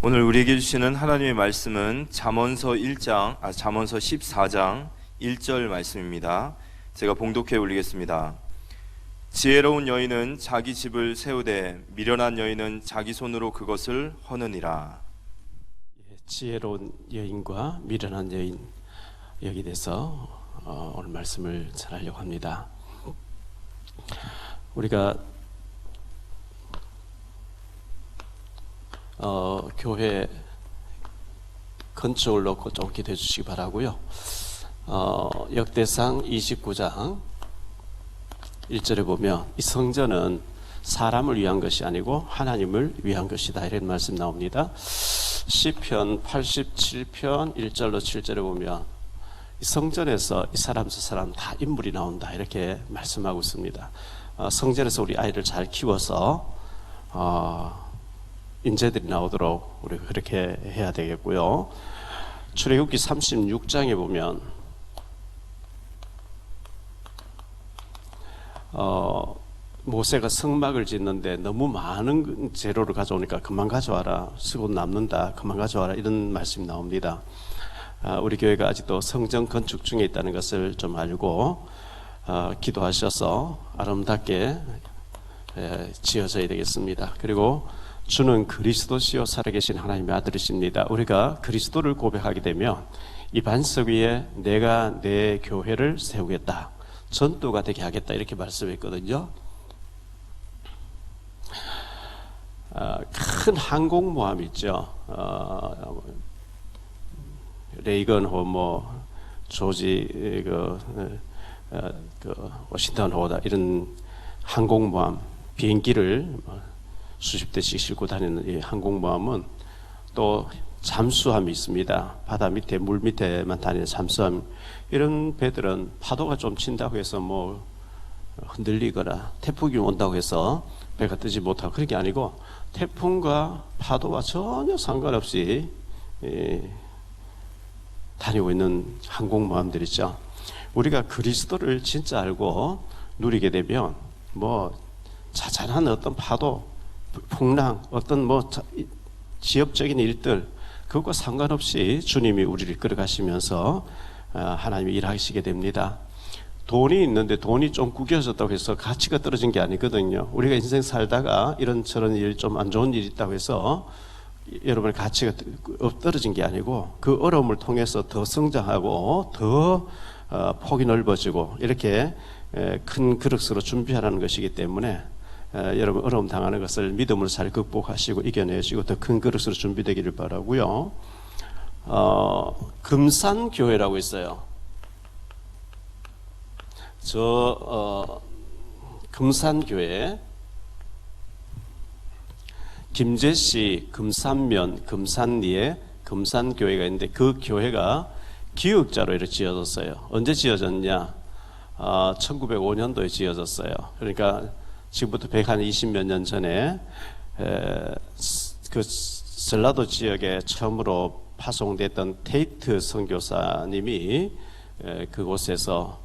오늘 우리에게 주시는 하나님의 말씀은 잠언서 14장 1절 말씀입니다. 제가 봉독해 올리겠습니다. 지혜로운 여인은 자기 집을 세우되 미련한 여인은 자기 손으로 그것을 허느니라. 지혜로운 여인과 미련한 여인, 여기 대해서 오늘 말씀을 전하려고 합니다. 우리가 교회 건축을 놓고 좀 기도해 주시기 바라고요. 역대상 29장 1절에 보면 이 성전은 사람을 위한 것이 아니고 하나님을 위한 것이다, 이런 말씀 나옵니다. 시편 87편 1절로 7절에 보면 이 성전에서 이 사람 저 사람 다 인물이 나온다, 이렇게 말씀하고 있습니다. 성전에서 우리 아이를 잘 키워서 인재들이 나오도록 우리가 그렇게 해야 되겠고요. 출애굽기 36장에 보면 모세가 성막을 짓는데 너무 많은 재료를 가져오니까 그만 가져와라, 수고 남는다, 그만 가져와라, 이런 말씀이 나옵니다. 우리 교회가 아직도 성전 건축 중에 있다는 것을 좀 알고 기도하셔서 아름답게 지어져야 되겠습니다. 그리고 주는 그리스도시요 살아계신 하나님의 아들이십니다. 우리가 그리스도를 고백하게 되면 이 반석 위에 내가 내 교회를 세우겠다, 전도가 되게 하겠다, 이렇게 말씀했거든요. 큰 항공모함 있죠. 레이건 호모, 조지 워싱턴 호다, 이런 항공모함, 비행기를 수십 대씩 싣고 다니는 이 항공모함은 또 잠수함이 있습니다. 바다 밑에, 물 밑에만 다니는 잠수함. 이런 배들은 파도가 좀 친다고 해서 뭐 흔들리거나 태풍이 온다고 해서 배가 뜨지 못하고, 그런 게 아니고 태풍과 파도와 전혀 상관없이 다니고 있는 항공모함들이죠. 우리가 그리스도를 진짜 알고 누리게 되면 뭐 자잘한 어떤 파도, 풍랑, 어떤 뭐 지역적인 일들, 그것과 상관없이 주님이 우리를 끌어가시면서 하나님이 일하시게 됩니다. 돈이 있는데 돈이 좀 구겨졌다고 해서 가치가 떨어진 게 아니거든요. 우리가 인생 살다가 이런저런 일, 좀 안 좋은 일이 있다고 해서 여러분의 가치가 떨어진 게 아니고 그 어려움을 통해서 더 성장하고 더 폭이 넓어지고 이렇게 큰 그릇으로 준비하라는 것이기 때문에 여러분 어려움 당하는 것을 믿음으로 잘 극복하시고 이겨내시고 더 큰 그릇으로 준비되기를 바라고요. 금산교회라고 있어요. 금산교회, 김제시 금산면 금산리에 금산교회가 있는데 그 교회가 기역자로 이렇게 지어졌어요. 언제 지어졌냐? 1905년도에 지어졌어요. 그러니까 지금부터 120몇 년 전에 그 전라도 지역에 처음으로 파송됐던 테이트 선교사님이 그곳에서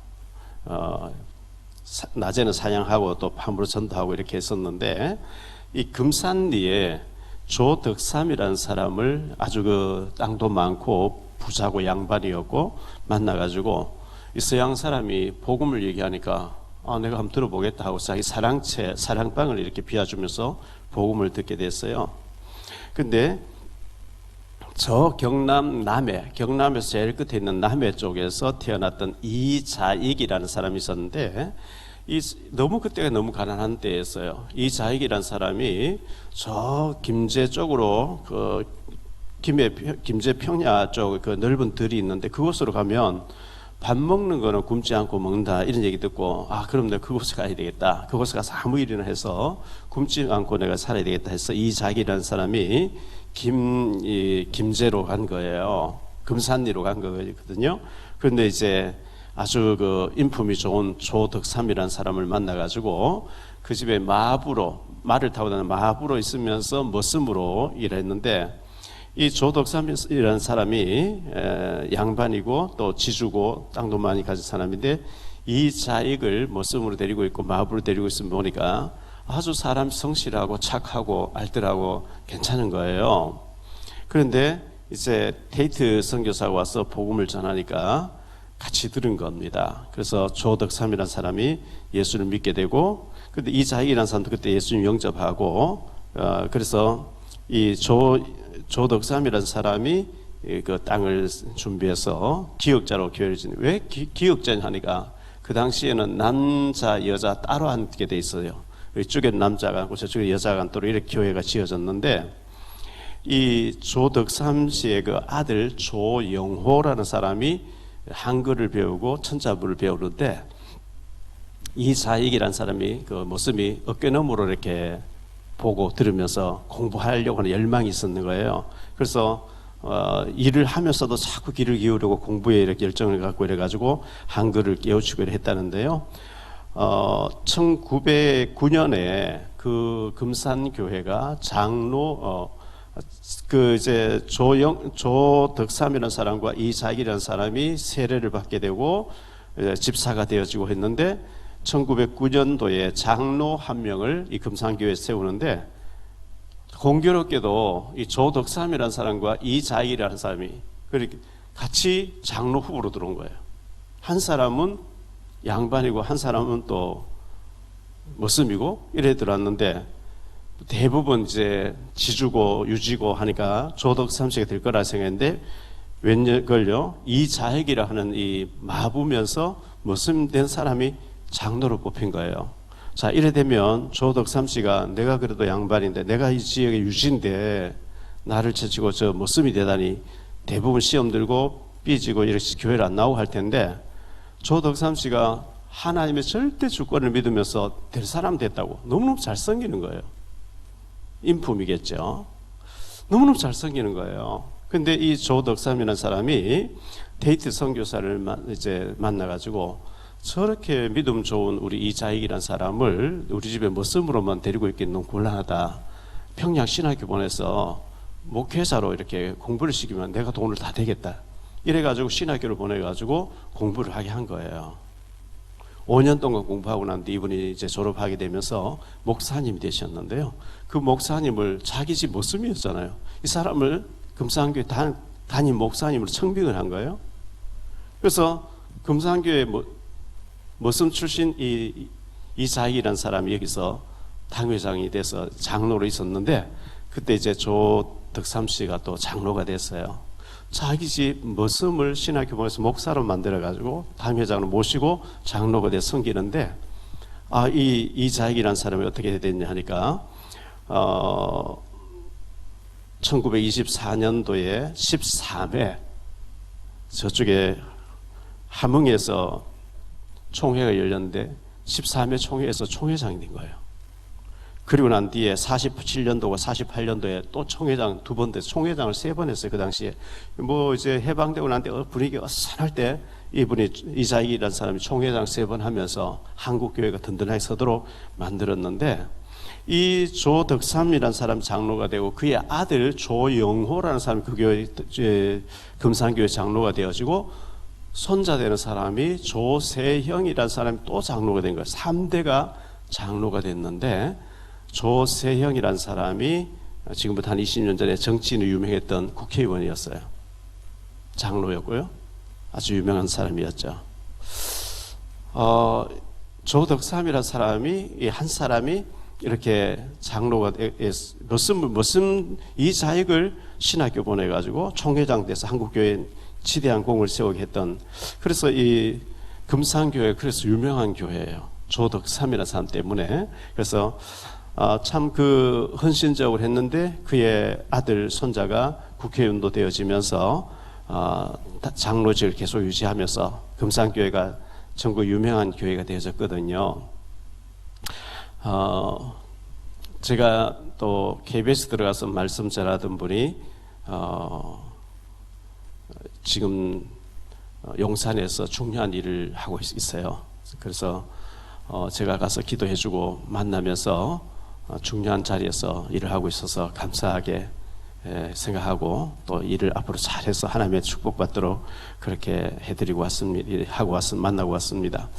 낮에는 사냥하고 또 밤으로 전도하고 이렇게 했었는데, 이 금산리에 조덕삼이라는 사람을, 아주 그 땅도 많고 부자고 양반이었고 만나가지고 이 서양 사람이 복음을 얘기하니까 내가 한번 들어보겠다 하고 자기 사랑방을 이렇게 비워주면서 복음을 듣게 됐어요. 근데 저 경남에서 제일 끝에 있는 남해 쪽에서 태어났던 이자익이라는 사람이 있었는데, 너무 그때가 너무 가난한 때였어요. 이자익이라는 사람이 저 김제 쪽으로 김제 평야 쪽 그 넓은 들이 있는데 그곳으로 가면 밥 먹는 거는 굶지 않고 먹는다, 이런 얘기 듣고 그럼 내가 그곳에 가야 되겠다, 그곳에 가서 아무 일이나 해서 굶지 않고 내가 살아야 되겠다 해서 이자익이라는 사람이 김제로 간 거예요. 금산리로 간 거거든요. 그런데 이제 아주 그 인품이 좋은 조덕삼이라는 사람을 만나가지고 그 집에 말을 타고 다니는 마부로 있으면서 머슴으로 일했는데, 이 조덕삼이라는 사람이 양반이고 또 지주고 땅도 많이 가진 사람인데, 이 자익을 머슴으로 데리고 있고 마부로 데리고 있으면 보니까 아주 사람 성실하고 착하고 알뜰하고 괜찮은 거예요. 그런데 이제 테이트 선교사가 와서 복음을 전하니까 같이 들은 겁니다. 그래서 조덕삼이라는 사람이 예수를 믿게 되고, 근데 이자익이라는 사람도 그때 예수님 영접하고, 그래서 이 조덕삼이라는 사람이 그 땅을 준비해서 기역자로 교회를 짓는. 왜 기역자냐 하니까 그 당시에는 남자 여자 따로 앉게 돼 있어요. 이쪽에는 남자가 앉고 저쪽에 여자가 앉도록 이렇게 교회가 지어졌는데, 이 조덕삼 씨의 그 아들 조영호라는 사람이 한글을 배우고 천자부를 배우는데, 이자익이라는 사람이 그 모습이 어깨너머로 이렇게 보고 들으면서 공부하려고 하는 열망이 있었는 거예요. 그래서 일을 하면서도 자꾸 귀를 기울이고 공부에 이렇게 열정을 갖고 이래가지고 한글을 깨우치고 했다는데요. 1909년에 그 금산교회가 장로 그 이제 조덕삼이라는 사람과 이자익이라는 사람이 세례를 받게 되고 집사가 되어지고 했는데, 1909년도에 장로 한 명을 이 금산교회에 세우는데, 공교롭게도 이 조덕삼이라는 사람과 이자익이라는 사람이 그렇게 같이 장로 후보로 들어온 거예요. 한 사람은 양반이고 한 사람은 또 머슴이고 이래 들어왔는데, 대부분 이제 지주고 유지고 하니까 조덕삼 씨가 될 거라 생각했는데, 웬걸요, 이자익이라 하는 이 마부면서 머슴된 사람이 장로로 뽑힌 거예요. 자, 이래 되면 조덕삼 씨가 내가 그래도 양반인데, 내가 이 지역의 유지인데 나를 제치고 저 머슴이 되다니, 대부분 시험 들고 삐지고 이렇게 교회를 안 나오고 할 텐데, 조덕삼 씨가 하나님의 절대 주권을 믿으면서 될 사람 됐다고 너무너무 잘 섬기는 거예요. 인품이겠죠. 너무너무 잘 섬기는 거예요. 근데 이 조덕삼이라는 사람이 데이트 선교사를 이제 만나가지고, 저렇게 믿음 좋은 우리 이자익이라는 사람을 우리 집에 머슴으로만 데리고 있기 너무 곤란하다. 평양 신학교 보내서 목회자로 이렇게 공부를 시키면 내가 돈을 다 대겠다. 이래가지고 신학교를 보내가지고 공부를 하게 한 거예요. 5년 동안 공부하고 난 뒤 이분이 이제 졸업하게 되면서 목사님이 되셨는데요. 그 목사님을 자기 집 머슴이었잖아요. 이 사람을 금산교회 담임 목사님으로 청빙을 한 거예요. 그래서 금산교회 머슴 출신 이자익이라는 사람이 여기서 당회장이 돼서 장로로 있었는데, 그때 이제 조덕삼 씨가 또 장로가 됐어요. 자기 집 머슴을 신학교 보내서 목사로 만들어가지고 당회장을 모시고 장로가 돼서 섬기는데, 이 이자익이라는 사람이 어떻게 됐냐 하니까 1924년도에 13회 저쪽에 함흥에서 총회가 열렸는데 13회 총회에서 총회장이 된 거예요. 그리고 난 뒤에 47년도와 48년도에 또 총회장 두 번 돼서 총회장을 세 번 했어요. 그 당시에 이제 해방되고 난 뒤 분위기가 어선할 때 이분이 이자익이라는 사람이 총회장 세 번 하면서 한국 교회가 든든하게 서도록 만들었는데, 이 조덕삼이라는 사람 장로가 되고 그의 아들 조영호라는 사람이 그 교회 금산교회 장로가 되어지고, 손자 되는 사람이 조세형이라는 사람이 또 장로가 된 거예요. 3대가 장로가 됐는데, 조세형이라는 사람이 지금부터 한 20년 전에 정치인으로 유명했던 국회의원이었어요. 장로였고요. 아주 유명한 사람이었죠. 조덕삼이라는 사람이, 한 사람이 이렇게 장로가 머슴 이자익을 신학교 보내가지고 총회장 돼서 한국교회 지대한 공을 세우게 했던, 그래서 이 금산교회 그래서 유명한 교회예요. 조덕삼이라는 사람 때문에. 그래서 참 그 헌신적으로 했는데, 그의 아들 손자가 국회의원도 되어지면서 장로직을 계속 유지하면서 금산교회가 전국 유명한 교회가 되어졌거든요. 제가 또 KBS 들어가서 말씀 전하던 분이 지금 용산에서 중요한 일을 하고 있어요. 그래서 제가 가서 기도해주고 만나면서 중요한 자리에서 일을 하고 있어서 감사하게 생각하고 또 일을 앞으로 잘해서 하나님의 축복받도록 그렇게 해드리고 왔습니다. 만나고 왔습니다.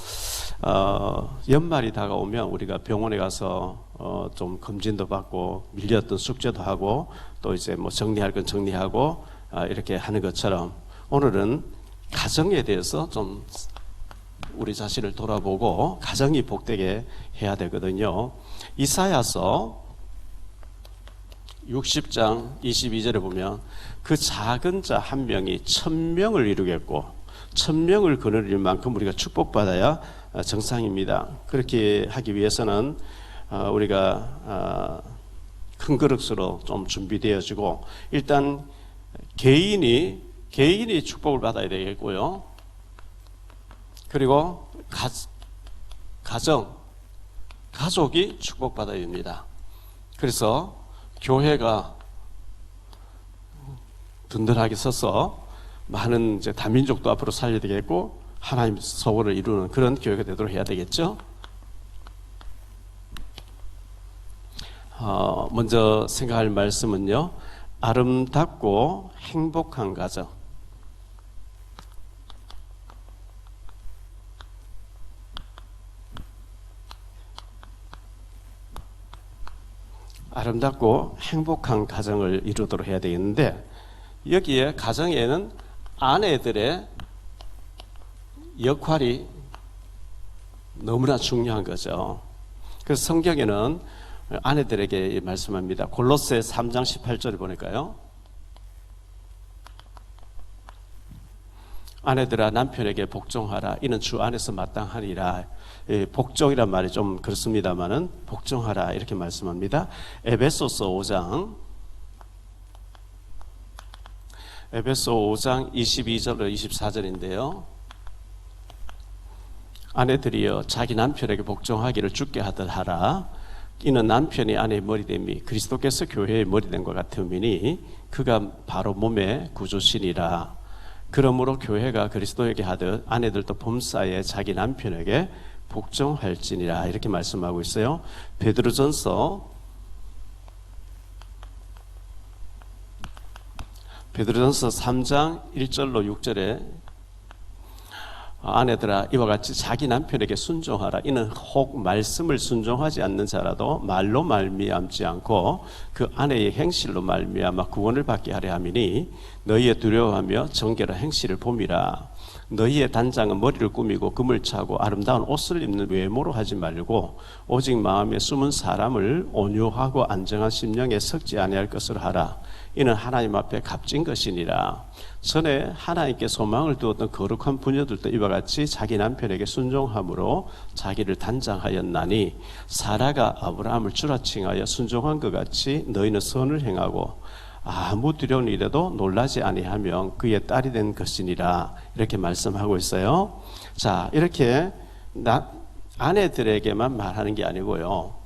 연말이 다가오면 우리가 병원에 가서 좀 검진도 받고 밀렸던 숙제도 하고 또 이제 뭐 정리할 건 정리하고 이렇게 하는 것처럼 오늘은 가정에 대해서 좀 우리 자신을 돌아보고 가정이 복되게 해야 되거든요. 이사야서 60장 22절에 보면 그 작은 자 한 명이 1000명을 이루겠고 1000명을 거느릴 만큼 우리가 축복받아야 정상입니다. 그렇게 하기 위해서는 우리가 큰 그릇으로 좀 준비되어지고 일단 개인이 축복을 받아야 되겠고요. 그리고 가족이 축복받아야 됩니다. 그래서 교회가 든든하게 서서 많은 이제 다민족도 앞으로 살려야 되겠고 하나님 서울을 이루는 그런 교회가 되도록 해야 되겠죠. 먼저 생각할 말씀은요, 아름답고 행복한 가정. 아름답고 행복한 가정을 이루도록 해야 되겠는데 여기에 가정에는 아내들의 역할이 너무나 중요한 거죠. 그래서 성경에는 아내들에게 말씀합니다. 골로새 3장 18절을 보니까요. 아내들아 남편에게 복종하라. 이는 주 안에서 마땅하니라. 복종이란 말이 좀 그렇습니다만은 복종하라 이렇게 말씀합니다. 에베소서 5장 22절로 24절인데요. 아내들이여 자기 남편에게 복종하기를 주께 하듯 하라. 이는 남편이 아내의 머리됨이 그리스도께서 교회의 머리됨과 같음이니 그가 바로 몸의 구주시니라. 그러므로 교회가 그리스도에게 하듯 아내들도 범사에 자기 남편에게 복종할지니라 이렇게 말씀하고 있어요. 베드로전서 3장 1절로 6절에 아내들아 이와 같이 자기 남편에게 순종하라. 이는 혹 말씀을 순종하지 않는 자라도 말로 말미암지 않고 그 아내의 행실로 말미암아 구원을 받게 하려 함이니 너희의 두려워하며 정결한 행실을 봄이라. 너희의 단장은 머리를 꾸미고 금을 차고 아름다운 옷을 입는 외모로 하지 말고 오직 마음에 숨은 사람을 온유하고 안정한 심령에 섞지 아니할 것으로 하라. 이는 하나님 앞에 값진 것이니라. 전에 하나님께 소망을 두었던 거룩한 부녀들도 이와 같이 자기 남편에게 순종함으로 자기를 단장하였나니 사라가 아브라함을 주라 칭하여 순종한 것 같이 너희는 선을 행하고 아무 두려운 일에도 놀라지 아니하며 그의 딸이 된 것이니라 이렇게 말씀하고 있어요. 자, 이렇게 아내들에게만 말하는 게 아니고요.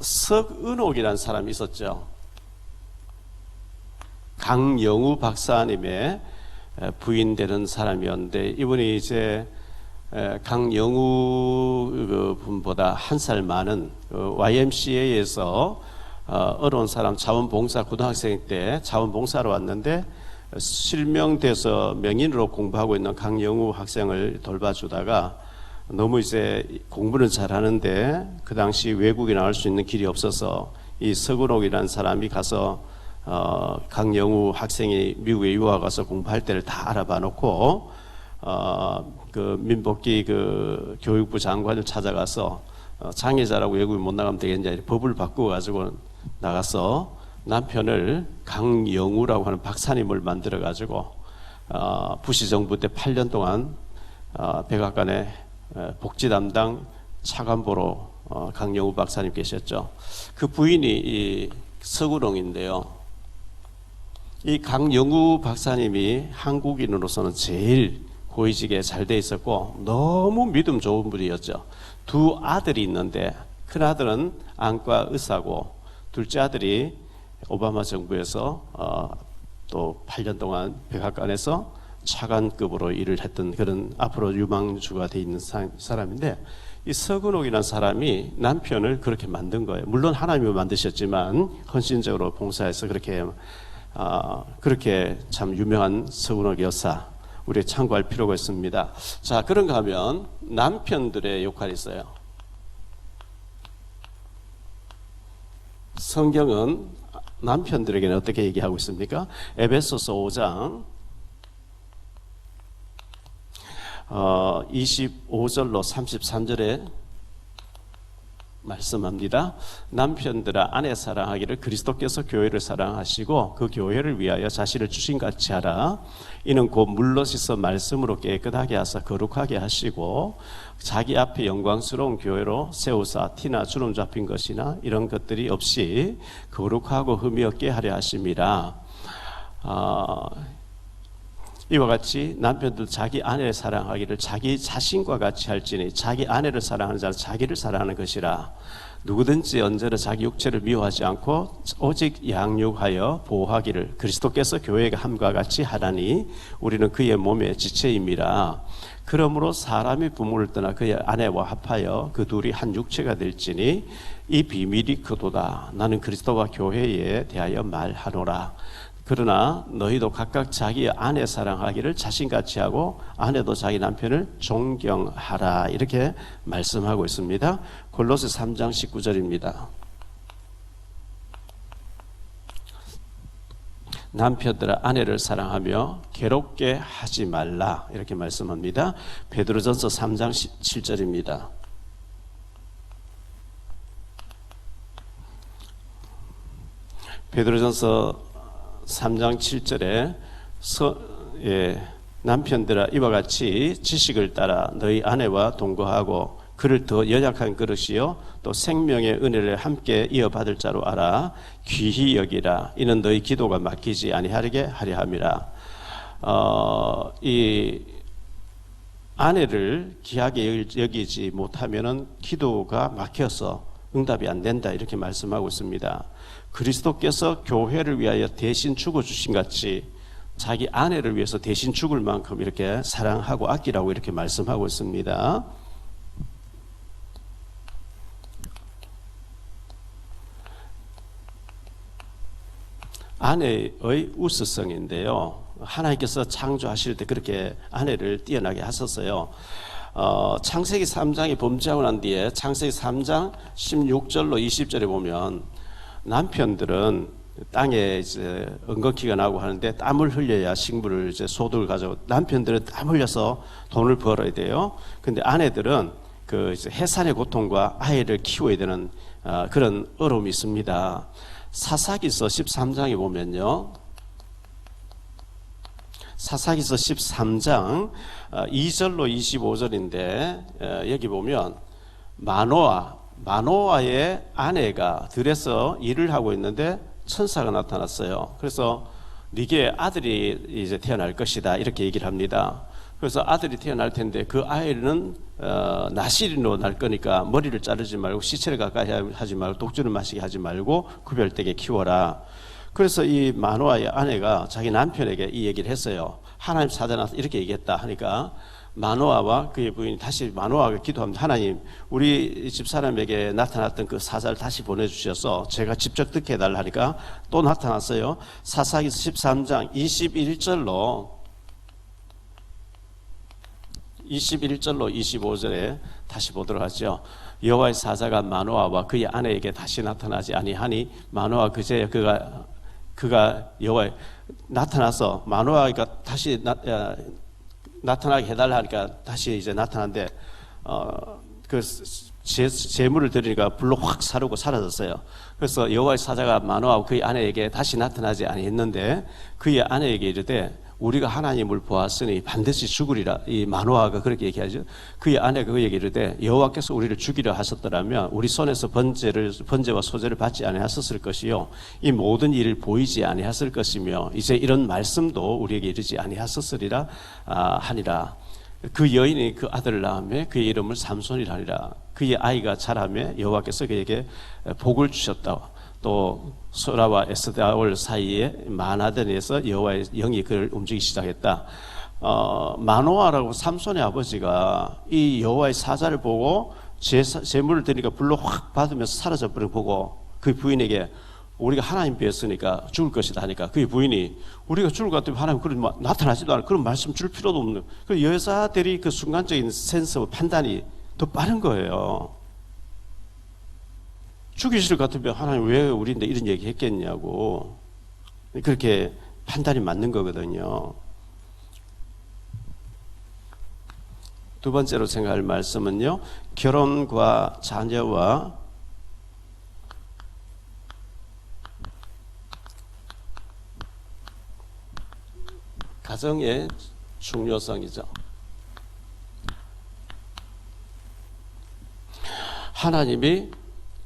석은옥이라는 사람이 있었죠. 강영우 박사님의 부인 되는 사람이었는데 이분이 이제 강영우 분보다 한 살 많은 YMCA에서 어려운 사람 자원봉사 고등학생 때 자원봉사로 왔는데 실명돼서 명인으로 공부하고 있는 강영우 학생을 돌봐주다가 너무 이제 공부는 잘하는데 그 당시 외국에 나올 수 있는 길이 없어서 이 서근옥이라는 사람이 가서 강영우 학생이 미국에 유학 가서 공부할 때를 다 알아봐 놓고 그 민복기 그 교육부 장관을 찾아가서 장애자라고 외국에 못 나가면 되겠냐 법을 바꾸어 가지고 나가서 남편을 강영우라고 하는 박사님을 만들어 가지고 부시 정부 때 8년 동안 백악관의 복지 담당 차관보로 강영우 박사님 계셨죠. 그 부인이 이 서구롱인데요. 이 강영우 박사님이 한국인으로서는 제일 고위직에 잘 돼 있었고 너무 믿음 좋은 분이었죠. 두 아들이 있는데 큰 아들은 안과 의사고 둘째 아들이 오바마 정부에서 또 8년 동안 백악관에서 차관급으로 일을 했던 그런 앞으로 유망주가 돼 있는 사람인데 이 서근옥이라는 사람이 남편을 그렇게 만든 거예요. 물론 하나님이 만드셨지만 헌신적으로 봉사해서 그렇게 참 유명한 서근옥 여사, 우리 참고할 필요가 있습니다. 자, 그런가 하면 남편들의 역할이 있어요. 성경은 남편들에게는 어떻게 얘기하고 있습니까? 에베소서 5장 25절로 33절에 말씀합니다. 남편들아 아내 사랑하기를 그리스도께서 교회를 사랑하시고 그 교회를 위하여 자신을 주신같이 하라. 이는 곧 물로 씻어 말씀으로 깨끗하게 하사 거룩하게 하시고 자기 앞에 영광스러운 교회로 세우사 티나 주름 잡힌 것이나 이런 것들이 없이 거룩하고 흠이 없게 하려 하심이라. 이와 같이 남편들 자기 아내를 사랑하기를 자기 자신과 같이 할지니 자기 아내를 사랑하는 자는 자기를 사랑하는 것이라. 누구든지 언제나 자기 육체를 미워하지 않고 오직 양육하여 보호하기를 그리스도께서 교회에게 함과 같이 하라니 우리는 그의 몸의 지체임이라. 그러므로 사람이 부모를 떠나 그의 아내와 합하여 그 둘이 한 육체가 될지니 이 비밀이 크도다. 나는 그리스도와 교회에 대하여 말하노라. 그러나 너희도 각각 자기 아내 사랑하기를 자신같이 하고 아내도 자기 남편을 존경하라. 이렇게 말씀하고 있습니다. 골로새 3장 19절입니다. 남편들아 아내를 사랑하며 괴롭게 하지 말라. 이렇게 말씀합니다. 베드로전서 3장 7절입니다. 베드로전서 3장 7절에 남편들아 이와 같이 지식을 따라 너희 아내와 동거하고 그를 더 연약한 그릇이요 또 생명의 은혜를 함께 이어받을 자로 알아. 귀히 여기라. 이는 너희 기도가 막히지 아니하게 하려 함이라. 이 아내를 귀하게 여기지 못하면은 기도가 막혀서 응답이 안 된다. 이렇게 말씀하고 있습니다. 그리스도께서 교회를 위하여 대신 죽어주신 같이 자기 아내를 위해서 대신 죽을 만큼 이렇게 사랑하고 아끼라고 이렇게 말씀하고 있습니다. 아내의 우수성인데요. 하나님께서 창조하실 때 그렇게 아내를 뛰어나게 하셨어요. 창세기 3장이 범죄하고 난 뒤에 창세기 3장 16절로 20절에 보면 남편들은 땅에 이제 은거키가 나고 하는데 땀을 흘려야 식물을 이제 소득을 가지고 남편들은 땀 흘려서 돈을 벌어야 돼요. 근데 아내들은 그 이제 해산의 고통과 아이를 키워야 되는 그런 어려움이 있습니다. 사사기서 13장에 보면요. 사사기서 13장 2절로 25절인데 여기 보면 마노아의 아내가 들에서 일을 하고 있는데 천사가 나타났어요. 그래서 네게 아들이 이제 태어날 것이다 이렇게 얘기를 합니다. 그래서 아들이 태어날 텐데 그 아이는 나시린으로 날 거니까 머리를 자르지 말고 시체를 가까이 하지 말고 독주를 마시게 하지 말고 구별되게 키워라. 그래서 이 마노아의 아내가 자기 남편에게 이 얘기를 했어요. 하나님 사자나서 이렇게 얘기했다 하니까 마노아와 그의 부인이 다시 마노아가 기도합니다. 하나님, 우리 집사람에게 나타났던 그 사자를 다시 보내주셔서 제가 직접 듣게 해달라 하니까 또 나타났어요. 사사기서 13장 21절로 25절에 다시 보도록 하죠. 여호와의 사자가 마노아와 그의 아내에게 다시 나타나지 아니하니 마노아 그제 그가 여호와에 나타나서 마노아가 다시 나타나게 해달라 하니까 다시 이제 나타났는데 그 제물을 드리니까 불로 확 사르고 사라졌어요. 그래서 여호와의 사자가 마노아와 그의 아내에게 다시 나타나지 아니했는데 그의 아내에게 이르되 우리가 하나님을 보았으니 반드시 죽으리라. 이 마노아가 그렇게 얘기하죠. 그의 아내가 그에게 이르되 여호와께서 우리를 죽이려 하셨더라면 우리 손에서 번제와 소제를 받지 아니하셨을 것이요 이 모든 일을 보이지 아니하셨을 것이며 이제 이런 말씀도 우리에게 이르지 아니하셨으리라 하니라. 그 여인이 그 아들을 낳으며 그의 이름을 삼손이라 하니라. 그의 아이가 자라며 여호와께서 그에게 복을 주셨다. 또 소라와 에스다올 사이에 마나덴에서 여호와의 영이 그를 움직이기 시작했다. 마노아라고 삼손의 아버지가 이 여호와의 사자를 보고 제물을 드리니까 불로 확 받으면서 사라져 버린 보고 그 부인에게 우리가 하나님 배웠으니까 죽을 것이다 하니까 그 부인이 우리가 죽을 것 같으면 하나님 그런 나타나지도 않아 그런 말씀 줄 필요도 없는 그 여자들이 그 순간적인 센스 판단이 더 빠른 거예요. 죽이실 것 같으면 하나님 왜 우리인데 이런 얘기 했겠냐고 그렇게 판단이 맞는 거거든요. 두 번째로 생각할 말씀은요, 결혼과 자녀와 가정의 중요성이죠. 하나님이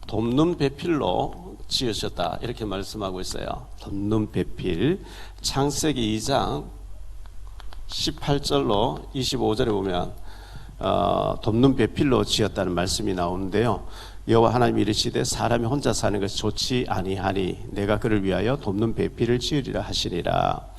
돕는 배필로 지으셨다 이렇게 말씀하고 있어요. 돕는 배필. 창세기 2장 18절로 25절에 보면 돕는 배필로 지었다는 말씀이 나오는데요. 여호와 하나님이 이르시되 사람이 혼자 사는 것이 좋지 아니하니 내가 그를 위하여 돕는 배필을 지으리라 하시니라.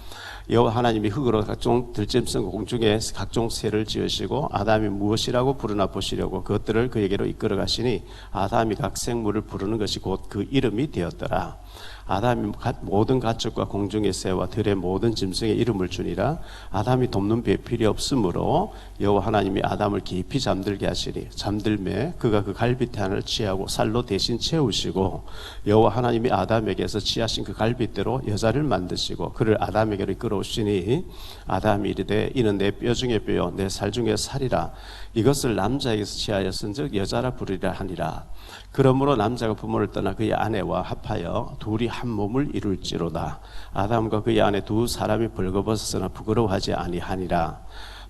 여호와 하나님이 흙으로 각종 들짐승 공중에 각종 새를 지으시고 아담이 무엇이라고 부르나 보시려고 그것들을 그에게로 이끌어 가시니 아담이 각 생물을 부르는 것이 곧 그 이름이 되었더라. 아담이 모든 가축과 공중의 새와 들의 모든 짐승의 이름을 주니라. 아담이 돕는 배필이 없으므로 여호와 하나님이 아담을 깊이 잠들게 하시니 잠들매 그가 그 갈빗대안을 취하고 살로 대신 채우시고 여호와 하나님이 아담에게서 취하신 그 갈빗대로 여자를 만드시고 그를 아담에게로 이끌어오시니 아담이 이르되 이는 내 뼈 중에 뼈요 내 살 중에 살이라. 이것을 남자에게서 취하였은즉 여자라 부르리라 하니라. 그러므로 남자가 부모를 떠나 그의 아내와 합하여 둘이 한 몸을 이룰지로다. 아담과 그의 아내 두 사람이 벌거벗었으나 부끄러워하지 아니하니라.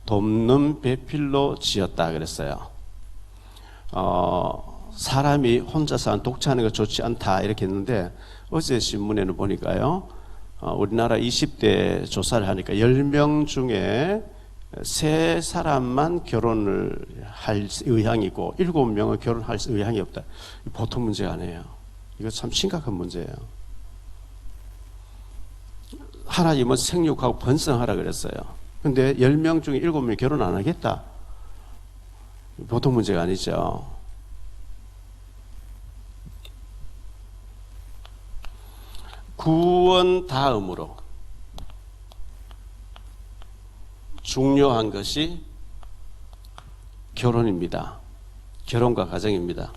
돕는 배필로 지었다 그랬어요. 사람이 혼자 사는 독차하는 것 좋지 않다 이렇게 했는데 어제 신문에는 보니까요. 우리나라 20대 조사를 하니까 10명 중에 3사람만 결혼을 할 의향이 있고 7명은 결혼할 의향이 없다. 보통 문제가 아니에요. 이거 참 심각한 문제예요. 하나님은 생육하고 번성하라 그랬어요. 근데 10명 중에 7명이 결혼 안 하겠다. 보통 문제가 아니죠. 구원 다음으로 중요한 것이 결혼입니다. 결혼과 가정입니다.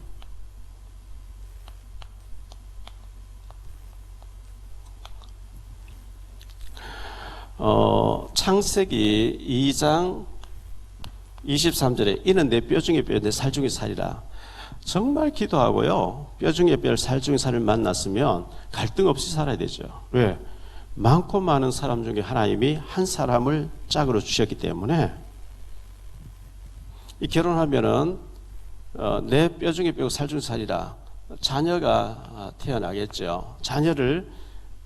창세기 2장 23절에 이는 내 뼈 중에 뼈, 내 살 중에 살이라. 정말 기도하고요. 뼈 중에 뼈, 살 중에 살을 만났으면 갈등 없이 살아야 되죠. 왜? 많고 많은 사람 중에 하나님이 한 사람을 짝으로 주셨기 때문에 이 결혼하면은 내 뼈 중에 뼈고 살 중에 살이라. 자녀가 태어나겠죠. 자녀를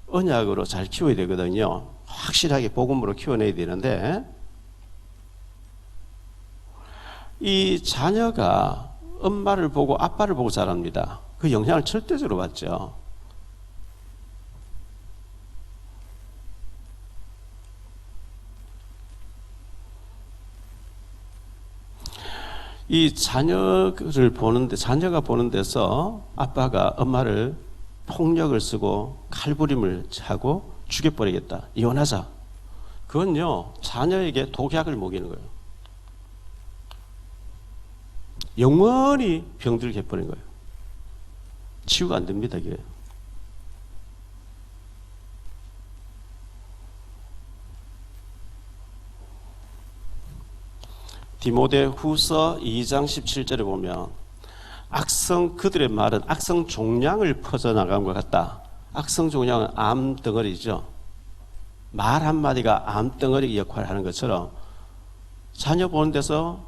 언약으로 잘 키워야 되거든요. 확실하게 복음으로 키워내야 되는데 이 자녀가 엄마를 보고 아빠를 보고 자랍니다. 그 영향을 절대적으로 받죠. 이 자녀를 보는데 자녀가 보는 데서 아빠가 엄마를 폭력을 쓰고 칼부림을 하고 죽여버리겠다. 이혼하자. 그건요 자녀에게 독약을 먹이는 거예요. 영원히 병들게 해버린 거예요. 치유가 안 됩니다. 이게. 디모데 후서 2장 17절에 보면 그들의 말은 악성 종양을 퍼져나간 것 같다. 악성 종양은 암덩어리죠. 말 한마디가 암덩어리 역할을 하는 것처럼 자녀 보는 데서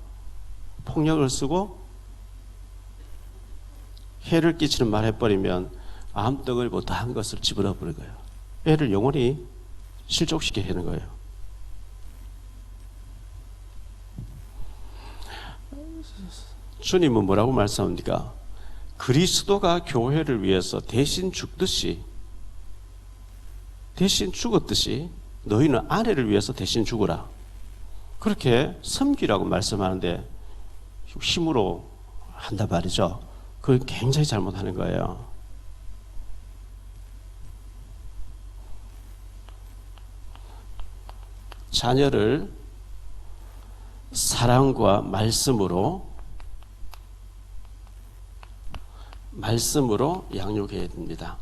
폭력을 쓰고 해를 끼치는 말 해버리면 암덩어리보다 한 것을 집어넣어 버린 거예요. 애를 영원히 실족시키게 하는 거예요. 주님은 뭐라고 말씀합니까? 그리스도가 교회를 위해서 대신 죽었듯이 너희는 아내를 위해서 대신 죽으라. 그렇게 섬기라고 말씀하는데 힘으로 한단 말이죠. 그걸 굉장히 잘못하는 거예요. 자녀를 사랑과 말씀으로 양육해야 됩니다.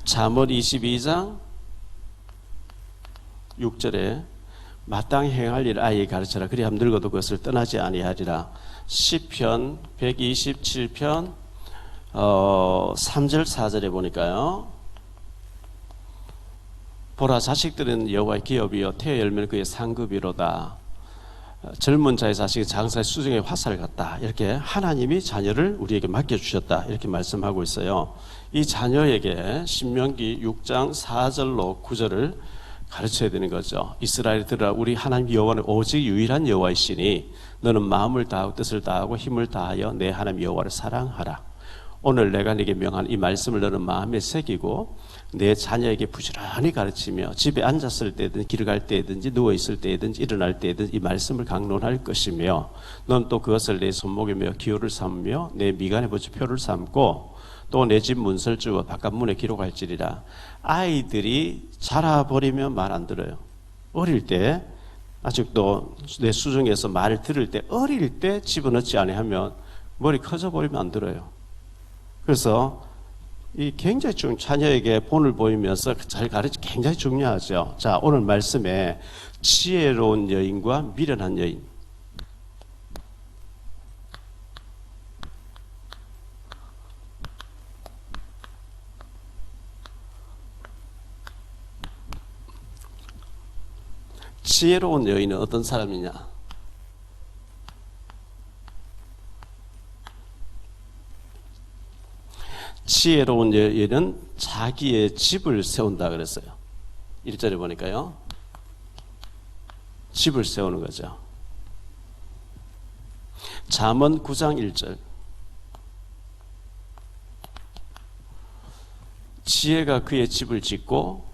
잠언 22장 6절에 마땅히 행할 일 아이에게 가르쳐라. 그리하면 늙어도 그것을 떠나지 아니하리라. 시편 127편 3절 4절에 보니까요. 보라, 자식들은 여호와의 기업이요 태의 열매는 그의 상급이로다. 젊은 자의 자식이 장사의 수중의 화살 같다. 이렇게 하나님이 자녀를 우리에게 맡겨주셨다. 이렇게 말씀하고 있어요. 이 자녀에게 신명기 6장 4절로 9절을 가르쳐야 되는 거죠. 이스라엘들아, 우리 하나님 여호와는 오직 유일한 여호와이시니 너는 마음을 다하고 뜻을 다하고 힘을 다하여 내 하나님 여호와를 사랑하라. 오늘 내가 네게 명한 이 말씀을 너는 마음에 새기고 내 자녀에게 부지런히 가르치며 집에 앉았을 때든 길을 갈 때든지 누워있을 때든지 일어날 때든지 이 말씀을 강론할 것이며 넌 또 그것을 내 손목에 메어 기호를 삼으며 내 미간에 붙여 표를 삼고 또 내 집 문설주와 바깥문에 기록할지리라. 아이들이 자라버리면 말 안 들어요. 어릴 때 아직도 내 수중에서 말을 들을 때 어릴 때 집어넣지 아니하면 머리 커져 버리면 안 들어요. 그래서 이 굉장히 자녀에게 본을 보이면서 잘 가르치 굉장히 중요하죠. 자, 오늘 말씀에 지혜로운 여인과 미련한 여인. 지혜로운 여인은 어떤 사람이냐? 지혜로운 여인은 자기의 집을 세운다 그랬어요. 1절에 보니까요. 집을 세우는 거죠. 잠언 9장 1절. 지혜가 그의 집을 짓고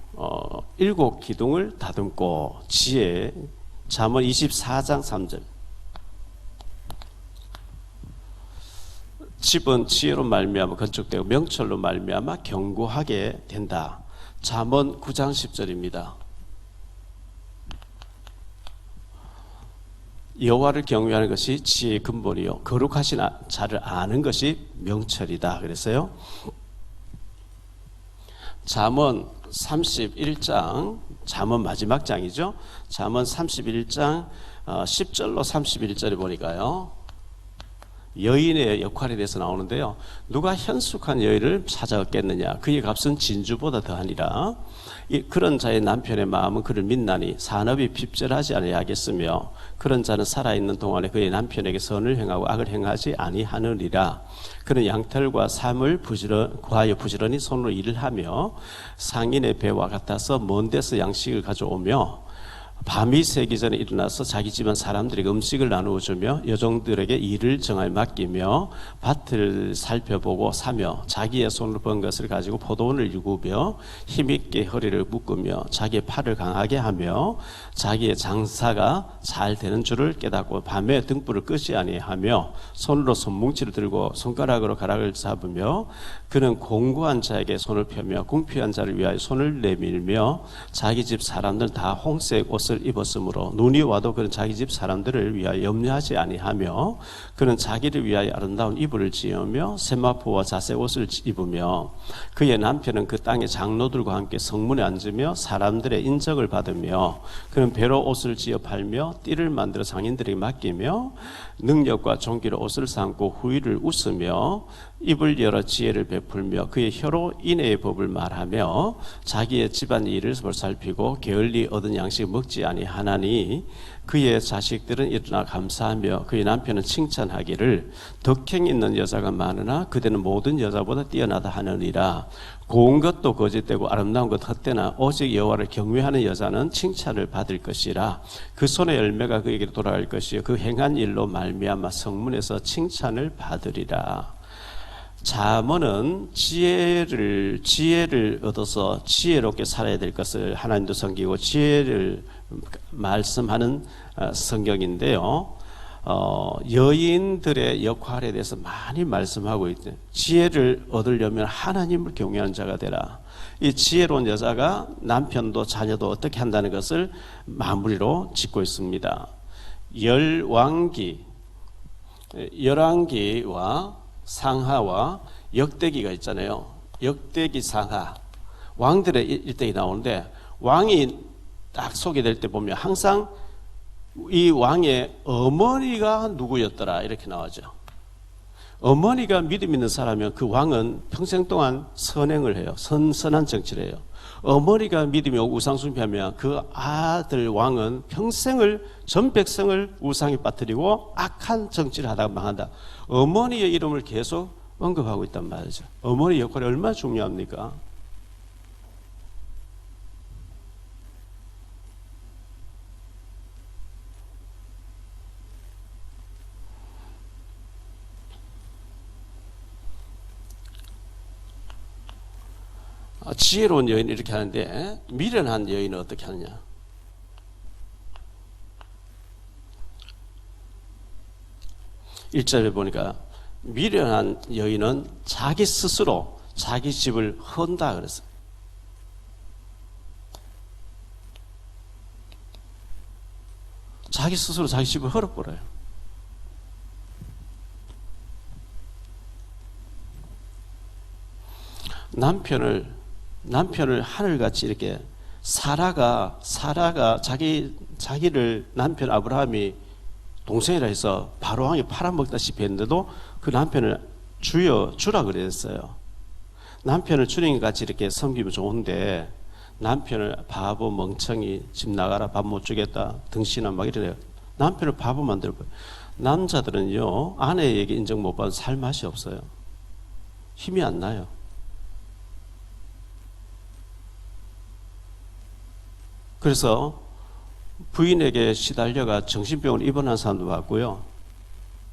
7 기둥을 다듬고. 지혜. 잠언 24장 3절. 집은 지혜로 말미암아 건축되고 명철로 말미암아 견고하게 된다. 잠언 9장 10절입니다. 여호와를 경외하는 것이 지혜의 근본이요 거룩하신 자를 아는 것이 명철이다 그랬어요. 잠언 31장, 잠언 마지막 장이죠. 잠언 31장 10절로 31절에 보니까요. 여인의 역할에 대해서 나오는데요. 누가 현숙한 여인을 찾아 얻겠느냐? 그의 값은 진주보다 더하니라. 그런 자의 남편의 마음은 그를 믿나니 산업이 핍절하지 아니하겠으며 그런 자는 살아있는 동안에 그의 남편에게 선을 행하고 악을 행하지 아니하느니라. 그는 양털과 삶을 구하여 부지런히 손으로 일을 하며 상인의 배와 같아서 먼 데서 양식을 가져오며 밤이 새기 전에 일어나서 자기 집안 사람들에게 음식을 나누어 주며 여종들에게 일을 정하여 맡기며 밭을 살펴보고 사며 자기의 손으로 번 것을 가지고 포도원을 일구며 힘있게 허리를 묶으며 자기의 팔을 강하게 하며 자기의 장사가 잘 되는 줄을 깨닫고 밤에 등불을 끄지 아니하며 손으로 손뭉치를 들고 손가락으로 가락을 잡으며 그는 공고한 자에게 손을 펴며 궁핍한 자를 위하여 손을 내밀며 자기 집 사람들은 다 홍색 옷을 입었으므로 눈이 와도 그는 자기 집 사람들을 위하여 염려하지 아니하며 그는 자기를 위하여 아름다운 이불을 지으며 세마포와 자색 옷을 입으며 그의 남편은 그 땅의 장로들과 함께 성문에 앉으며 사람들의 인적을 받으며 그는 배로 옷을 지어 팔며 띠를 만들어 장인들에게 맡기며 능력과 존귀로 옷을 삼고 후일을 웃으며 입을 열어 지혜를 베풀며 그의 혀로 인애의 법을 말하며 자기의 집안 일을 살피고 게을리 얻은 양식을 먹지 아니하나니 그의 자식들은 일어나 감사하며 그의 남편은 칭찬하기를 덕행 있는 여자가 많으나 그대는 모든 여자보다 뛰어나다 하느니라. 고운 것도 거짓되고 아름다운 것 헛되나 오직 여호와를 경외하는 여자는 칭찬을 받을 것이라. 그 손의 열매가 그에게로 돌아갈 것이요 그 행한 일로 말미암아 성문에서 칭찬을 받으리라. 잠언은 지혜를 얻어서 지혜롭게 살아야 될 것을 하나님도 섬기고 지혜를 말씀하는 성경인데요. 여인들의 역할에 대해서 많이 말씀하고 있대요. 지혜를 얻으려면 하나님을 경외하는 자가 되라. 이 지혜로운 여자가 남편도 자녀도 어떻게 한다는 것을 마무리로 짓고 있습니다. 열왕기와 상하와 역대기가 있잖아요. 역대기, 상하, 왕들의 일대기 나오는데, 왕이 딱 소개될 때 보면 항상 이 왕의 어머니가 누구였더라 이렇게 나오죠. 어머니가 믿음 있는 사람이면 그 왕은 평생 동안 선행을 해요. 선한 정치를 해요. 어머니가 믿음이 우상숭배하면 그 아들 왕은 평생을 전 백성을 우상에 빠뜨리고 악한 정치를 하다가 망한다. 어머니의 이름을 계속 언급하고 있단 말이죠. 어머니 역할이 얼마나 중요합니까? 지혜로운 여인은 이렇게 하는데, 미련한 여인은 어떻게 하느냐? 일절에 보니까 미련한 여인은 자기 스스로 자기 집을 헌다 그랬어요. 자기 스스로 자기 집을 헐어버려요. 남편을 하늘같이 이렇게 사라가 자기를 남편 아브라함이 동생이라 해서 바로왕이 팔아먹다시피 했는데도 그 남편을 주라 그랬어요. 남편을 주님같이 이렇게 섬기면 좋은데, 남편을 바보 멍청이 집 나가라 밥 못 주겠다 등신아 막 이래요. 남편을 바보 만들고. 남자들은요, 아내에게 인정 못 받으면 살 맛이 없어요. 힘이 안 나요. 그래서 부인에게 시달려가 정신병을 입원한 사람도 봤고요.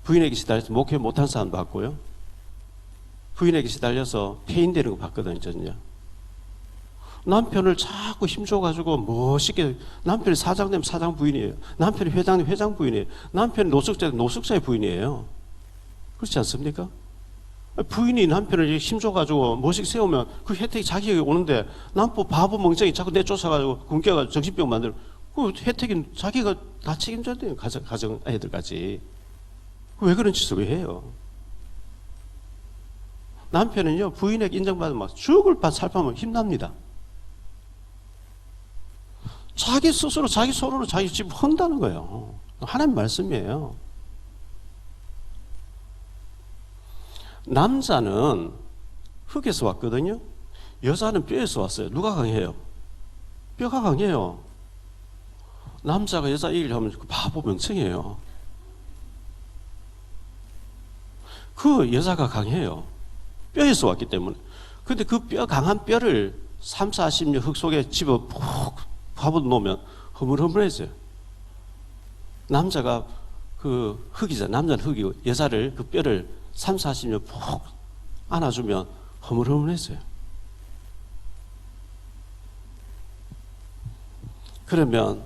부인에게 시달려서 목회 못한 사람도 봤고요. 부인에게 시달려서 폐인되는 거 봤거든요, 저는요. 남편을 자꾸 힘줘가지고 멋있게, 남편이 사장 되면 사장 부인이에요. 남편이 회장 되면 회장 부인이에요. 남편이 노숙자 되면 노숙자의 부인이에요. 그렇지 않습니까? 부인이 남편을 힘줘가지고 멋있게 세우면 그 혜택이 자기에게 오는데, 남편 바보 멍청이 자꾸 내쫓아가지고 굶겨가지고 정신병 만들고, 그 혜택은 자기가 다 책임져야 돼요. 가정 애들까지. 왜 그런 짓을 왜 해요? 남편은요, 부인에게 인정받으면 막 죽을 밥 살파면 힘납니다. 자기 스스로 자기 손으로 자기 집 헌다는 거예요. 하나님 말씀이에요. 남자는 흙에서 왔거든요. 여자는 뼈에서 왔어요. 누가 강해요? 뼈가 강해요. 남자가 여자 얘기를 하면 그 바보 명칭이에요. 그 여자가 강해요. 뼈에서 왔기 때문에. 근데 그 뼈 강한 뼈를 3, 40년 흙 속에 집어 푹 파묻어 놓으면 허물허물해져요. 남자가 그 흙이잖아요. 남자는 흙이고 여자를 그 뼈를 3, 40년 푹 안아주면 허물허물해져요. 그러면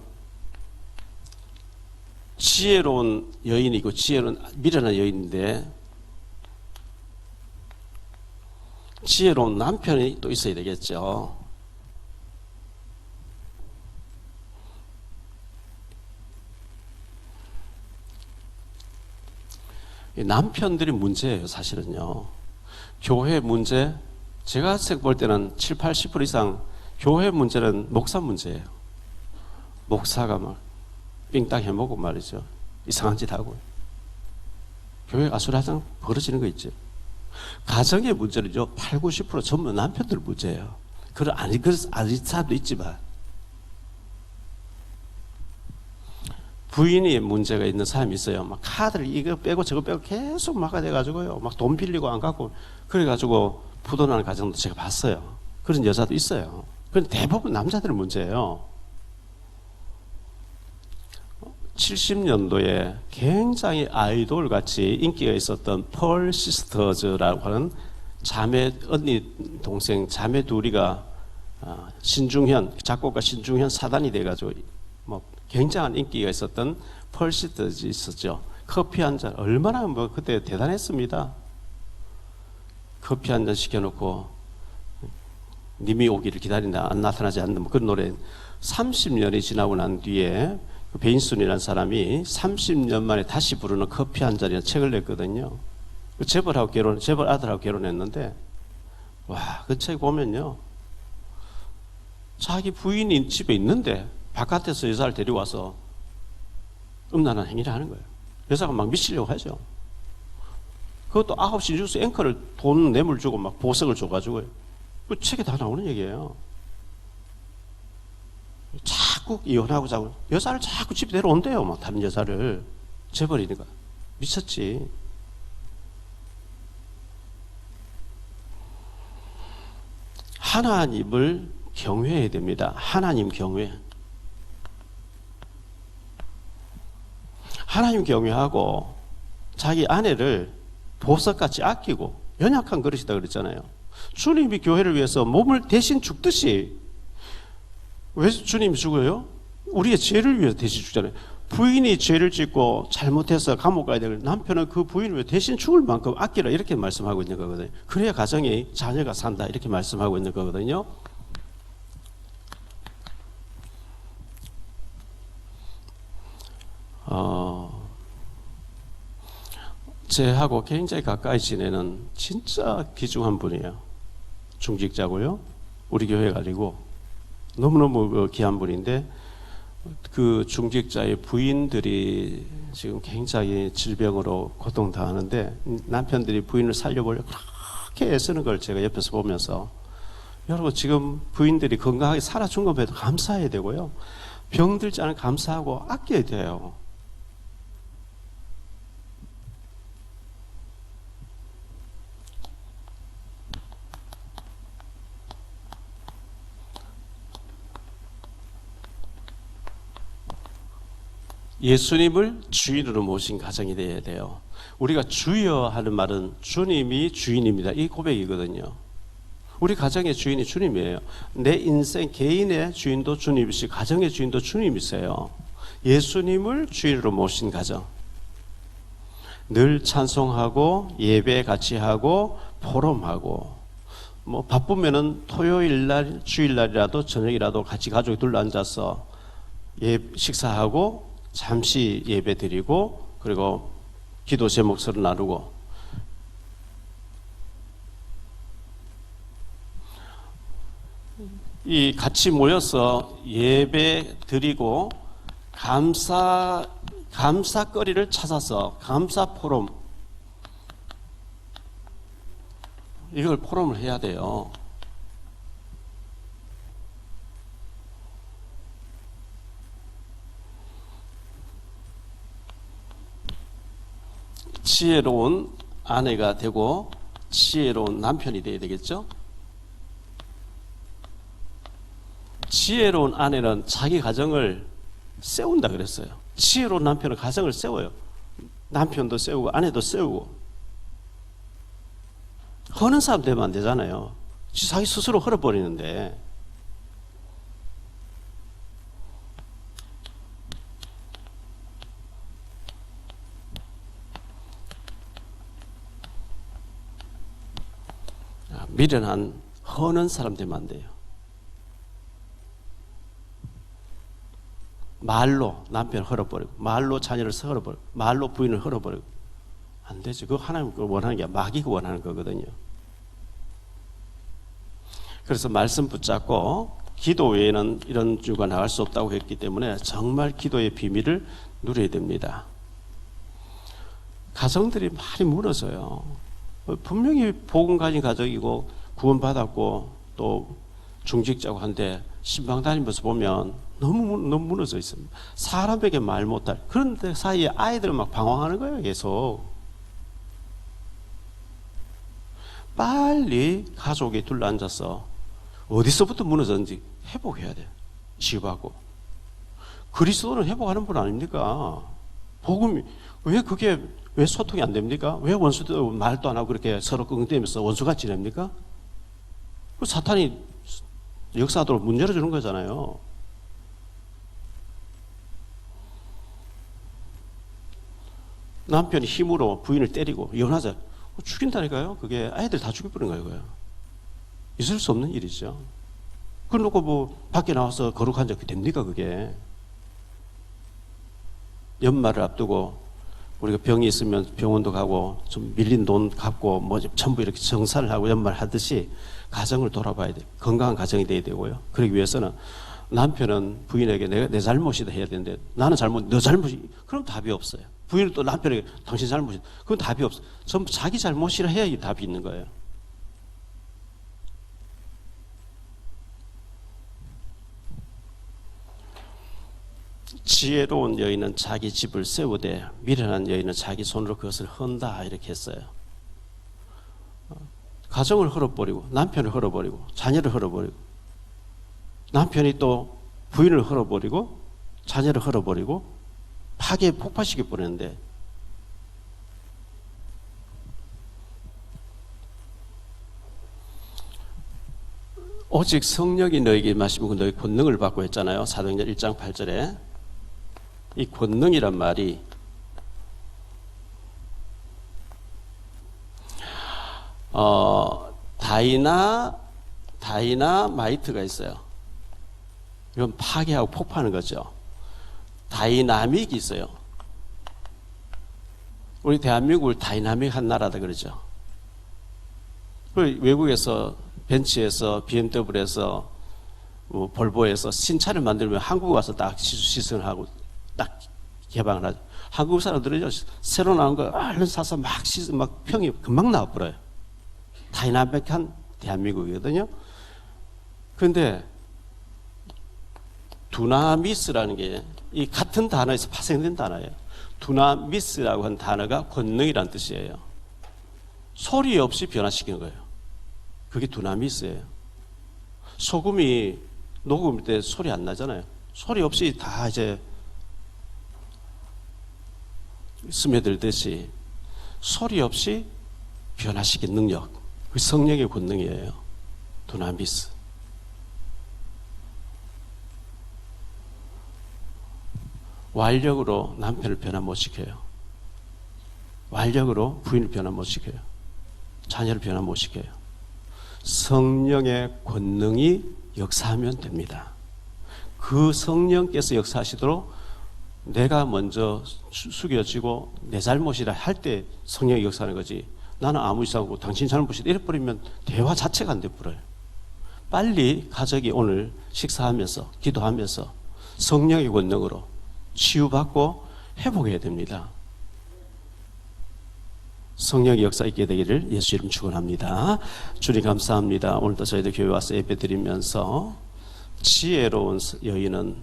지혜로운 여인이고 미련한 여인인데, 지혜로운 남편이 또 있어야 되겠죠. 남편들이 문제예요, 사실은요. 교회 문제, 제가 볼 때는 7, 80% 이상 교회 문제는 목사 문제예요. 목사가 막 삥땅 해먹고 말이죠. 이상한 짓 하고. 교회 아수라장 벌어지는 거 있죠. 가정의 문제는요, 8, 90% 전부 남편들 문제예요. 그걸 아닌 사람도 있지만, 부인이 문제가 있는 사람이 있어요. 막 카드를 이거 빼고 저거 빼고 계속 막아대가지고요. 막 돈 빌리고 안 갚고, 그래가지고 부도나는 가정도 제가 봤어요. 그런 여자도 있어요. 그런데 대부분 남자들의 문제예요. 70년도에 굉장히 아이돌 같이 인기가 있었던 펄 시스터즈라고 하는 언니, 동생, 자매 둘이가 신중현, 작곡가 신중현 사단이 돼가지고 뭐 굉장한 인기가 있었던 펄시트즈 있었죠. 커피 한 잔 얼마나 뭐 그때 대단했습니다. 커피 한 잔 시켜놓고 님이 오기를 기다린다 안 나타나지 않는 그런 노래. 30년이 지나고 난 뒤에 베인슨이라는 사람이 30년 만에 다시 부르는 커피 한 잔이라는 책을 냈거든요. 재벌 아들하고 결혼했는데, 와, 그 책 보면요, 자기 부인이 집에 있는데 바깥에서 여자를 데려와서 음란한 행위를 하는 거예요. 여자가 막 미치려고 하죠. 그것도 9시 뉴스 앵커를 돈 뇌물 주고 막 보석을 줘가지고요. 그 책에 다 나오는 얘기예요. 자꾸 이혼하고 자고 여자를 자꾸 집에 데려온대요. 막 다른 여자를. 재벌이니까 미쳤지. 하나님을 경외해야 됩니다. 하나님 경외. 하나님 경외하고 자기 아내를 보석같이 아끼고 연약한 그릇이다 그랬잖아요. 주님이 교회를 위해서 몸을 대신 죽듯이. 왜 주님이 죽어요? 우리의 죄를 위해서 대신 죽잖아요. 부인이 죄를 짓고 잘못해서 감옥 가야 되고 남편은 그 부인을 위해 대신 죽을 만큼 아끼라 이렇게 말씀하고 있는 거거든요. 그래야 가정이 자녀가 산다 이렇게 말씀하고 있는 거거든요. 제하고 굉장히 가까이 지내는 진짜 귀중한 분이에요. 중직자고요. 우리 교회가 아니고 너무너무 귀한 분인데, 그 중직자의 부인들이 지금 굉장히 질병으로 고통당하는데 남편들이 부인을 살려보려고 그렇게 애쓰는 걸 제가 옆에서 보면서, 여러분 지금 부인들이 건강하게 살아준 것에도 감사해야 되고요, 병들지 않은 감사하고 아껴야 돼요. 예수님을 주인으로 모신 가정이 되어야 돼요. 우리가 주여 하는 말은 주님이 주인입니다. 이 고백이거든요. 우리 가정의 주인이 주님이에요. 내 인생 개인의 주인도 주님이시고 가정의 주인도 주님이세요. 예수님을 주인으로 모신 가정. 늘 찬송하고 예배 같이 하고 포럼하고, 뭐 바쁘면은 토요일 날 주일날이라도 저녁이라도 같이 가족이 둘러앉아서 식사하고 잠시 예배 드리고, 그리고 기도 제목 서로 나누고, 이 같이 모여서 예배 드리고 감사거리를 찾아서 감사 포럼, 이걸 포럼을 해야 돼요. 지혜로운 아내가 되고 지혜로운 남편이 되어야 되겠죠? 지혜로운 아내는 자기 가정을 세운다 그랬어요. 지혜로운 남편은 가정을 세워요. 남편도 세우고 아내도 세우고. 허는 사람 되면 안 되잖아요. 자기 스스로 헐어버리는데. 미련한 허는 사람 되면 안 돼요. 말로 남편을 헐어버리고, 말로 자녀를 헐어버리고, 말로 부인을 헐어버리고, 안 되죠. 그거 하나님 원하는 게 마귀가 원하는 거거든요. 그래서 말씀 붙잡고 기도 외에는 이런 주가 나갈 수 없다고 했기 때문에 정말 기도의 비밀을 누려야 됩니다. 가정들이 많이 무너져요. 분명히 복음 가진 가족이고 구원받았고 또 중직자고 한데 신방 다니면서 보면 너무 무너져 있습니다. 사람에게 말 못할, 그런데 사이에 아이들은 막 방황하는 거예요. 계속 빨리 가족이 둘러앉아서 어디서부터 무너졌는지 회복해야 돼요. 치유하고. 그리스도는 회복하는 분 아닙니까? 복음이 왜 소통이 안 됩니까? 왜 원수도 말도 안 하고 그렇게 서로 끙대면서 원수가 지냅니까? 사탄이 역사하도록 문 열어주는 거잖아요. 남편이 힘으로 부인을 때리고 이혼하자. 죽인다니까요. 그게 아이들 다 죽여버린 거예요. 그거요. 있을 수 없는 일이죠. 그러고 뭐 밖에 나와서 거룩한 적 됩니까 그게. 연말을 앞두고 우리가 병이 있으면 병원도 가고 좀 밀린 돈 갚고 뭐 전부 이렇게 정산을 하고 연말 하듯이 가정을 돌아봐야 돼. 건강한 가정이 돼야 되고요. 그러기 위해서는 남편은 부인에게 내 잘못이다 해야 되는데 나는 잘못, 너 잘못이, 그럼 답이 없어요. 부인은 또 남편에게 당신 잘못이다. 그건 답이 없어. 전부 자기 잘못이라 해야 이 답이 있는 거예요. 지혜로운 여인은 자기 집을 세우되 미련한 여인은 자기 손으로 그것을 헌다 이렇게 했어요. 가정을 헐어버리고 남편을 헐어버리고 자녀를 헐어버리고 남편이 또 부인을 헐어버리고 자녀를 헐어버리고 파괴에 폭파시켜 버렸는데 오직 성령이 너에게 마시면 너희 권능을 받고 했잖아요. 사도행전 1장 8절에 이 권능이란 말이 다이나마이트가 있어요. 이건 파괴하고 폭파하는 거죠. 다이나믹이 있어요. 우리 대한민국을 다이나믹한 나라다 그러죠. 외국에서 벤츠에서 BMW에서 뭐 볼보에서 신차를 만들면 한국 와서 딱 시승을 하고 딱 개방을 하죠. 한국 사람들은요 새로 나온 거 얼른 사서 막 시승 막 평이 금방 나와버려요. 다이나믹한 대한민국이거든요. 그런데 두나미스라는 게 이 같은 단어에서 파생된 단어예요. 두나미스라고 한 단어가 권능이란 뜻이에요. 소리 없이 변화시키는 거예요. 그게 두나미스예요. 소금이 녹을 때 소리 안 나잖아요. 소리 없이 다 이제 스며들듯이 소리 없이 변화시킨 능력, 그 성령의 권능이에요. 두나미스. 완력으로 남편을 변화 못 시켜요. 완력으로 부인을 변화 못 시켜요. 자녀를 변화 못 시켜요. 성령의 권능이 역사하면 됩니다. 그 성령께서 역사하시도록 내가 먼저 숙여지고 내 잘못이라 할 때 성령이 역사하는 거지. 나는 아무 이상 없고 당신 잘못이다 이래버리면 대화 자체가 안 돼버려요. 빨리 가족이 오늘 식사하면서 기도하면서 성령의 권능으로 치유받고 회복해야 됩니다. 성령의 역사 있게 되기를 예수 이름 축원합니다. 주님 감사합니다. 오늘도 저희들 교회 와서 예배 드리면서 지혜로운 여인은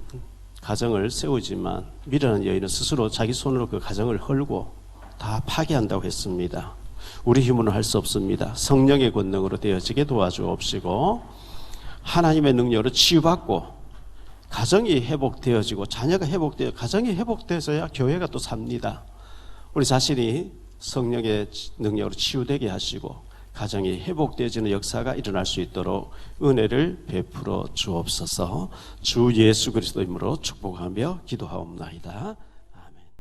가정을 세우지만 미련한 여인은 스스로 자기 손으로 그 가정을 헐고 다 파괴한다고 했습니다. 우리 힘으로는 할 수 없습니다. 성령의 권능으로 되어지게 도와주옵시고 하나님의 능력으로 치유받고 가정이 회복되어지고 자녀가 회복되어 가정이 회복돼서야 교회가 또 삽니다. 우리 자신이 성령의 능력으로 치유되게 하시고 가정이 회복되어지는 역사가 일어날 수 있도록 은혜를 베풀어 주옵소서. 주 예수 그리스도 이름으로 축복하며 기도하옵나이다.